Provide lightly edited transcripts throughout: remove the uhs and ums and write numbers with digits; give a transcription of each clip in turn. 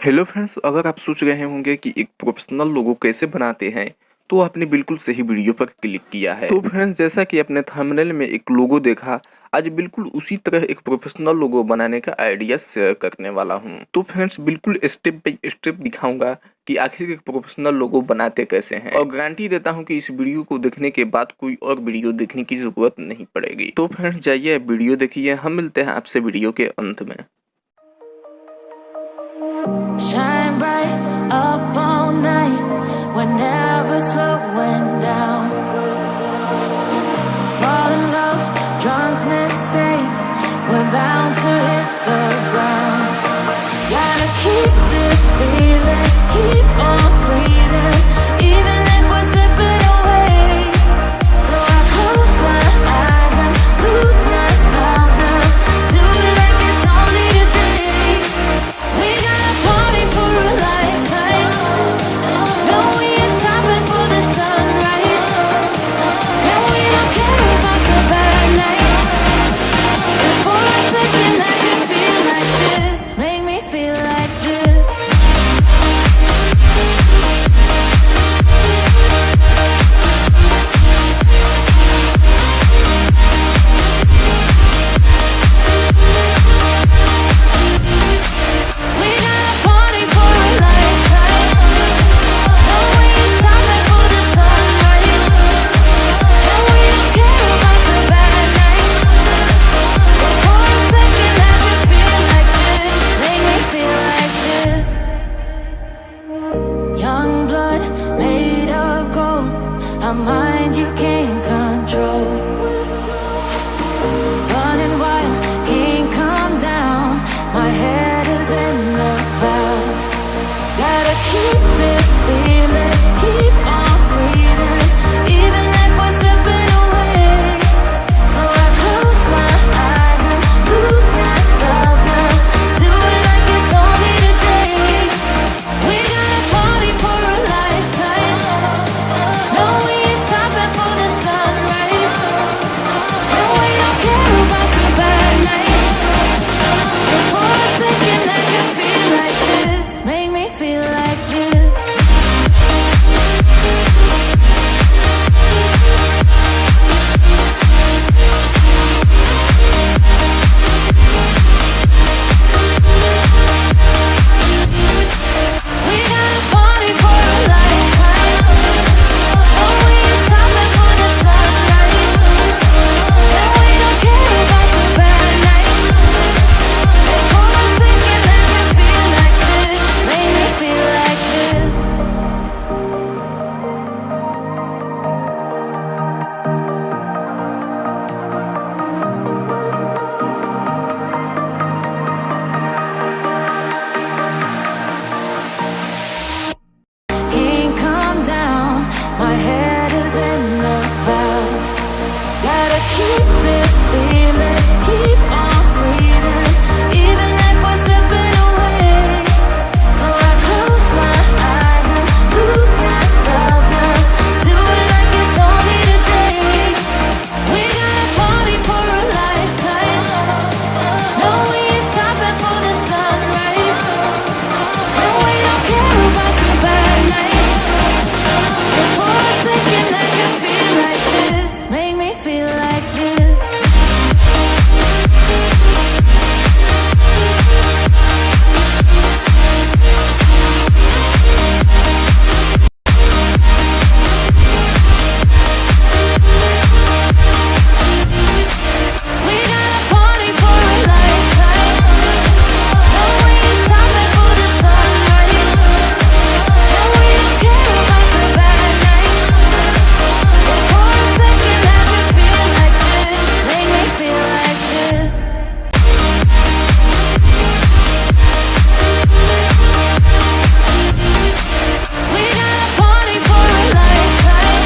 Hello friends, अगर आप सोच रहे होंगे कि एक प्रोफेशनल लोगो कैसे बनाते हैं तो आपने बिल्कुल सही वीडियो पर क्लिक किया है। तो फ्रेंड्स, जैसा कि आपने थंबनेल में एक लोगो देखा, आज बिल्कुल उसी तरह एक प्रोफेशनल लोगो बनाने का आइडिया शेयर करने वाला हूं। तो फ्रेंड्स, बिल्कुल स्टेप बाय स्टेप दिखाऊंगा कि आखिर एक प्रोफेशनल लोगो बनाते कैसे हैं, और गारंटी देता हूं कि इस वीडियो को देखने के बाद कोई और वीडियो देखने की जरूरत नहीं पड़ेगी। तो फ्रेंड्स, जाइए वीडियो देखिए। हम मिलते हैं आपसे वीडियो के अंत में। Shine bright up all night, we're never slowing down. Fall in love, drunk mistakes, we're bound to hit the ground. Gotta keep this feeling, keep on breathing, even if we're slipping away. So I close my eyes and lose myself now, do it like it's only today. We got a party for a lifetime, no we ain't stopping for the sunrise, and we don't care about the bad nights. And for a second I can feel like this, make me feel like this. We got a party for a lifetime, no we ain't stopping for the sunrise, and we don't care about the bad nights. But for a second I can feel like this, make me feel like this. Young blood made of gold, a mind you can't control. Running wild, can't come down, my head is in the clouds. Gotta keep this feeling, keep on breathing, even if we're slipping away. So I close my eyes and lose myself now, do it like it's only today. We got a party for a lifetime, no we ain't stopping for the sunrise, and we don't care about the bad nights. And for a second I can feel like this, make me feel like this. We got a party for a lifetime, no we ain't stopping for the sunrise, and we don't care about the bad nights. And for a second I can feel like this, make me feel like this. Can't come down, my head is in the clouds. Gotta keep this feeling, keep on breathing, even if we're slipping away. So I close my eyes and lose myself now, do it like it's only today. We got a party for a lifetime, no we ain't stopping for the sunrise, and we don't care about the bad nights. And for a second I can feel like this, make me feel like this. We got a party for a lifetime, no we ain't stopping for the sunrise, and we don't care about the bad nights. But for a second I can feel like this, make me feel like this. We got a party for a lifetime,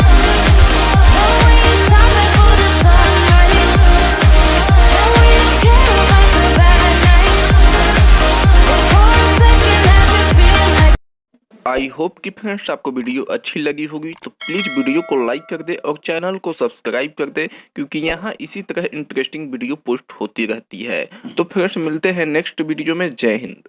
no we ain't stopping for the sunrise, and we don't care about the bad nights. But for a second I can feel like. I hope कि friends आपको video अच्छी लगी होगी, तो please video को like कर दे और channel को सब्सक्राइब कर दे, क्योंकि यहाँ इसी तरह इंटरेस्टिंग वीडियो पोस्ट होती रहती है। तो फ्रेंड्स, मिलते हैं नेक्स्ट वीडियो में। जय हिंद।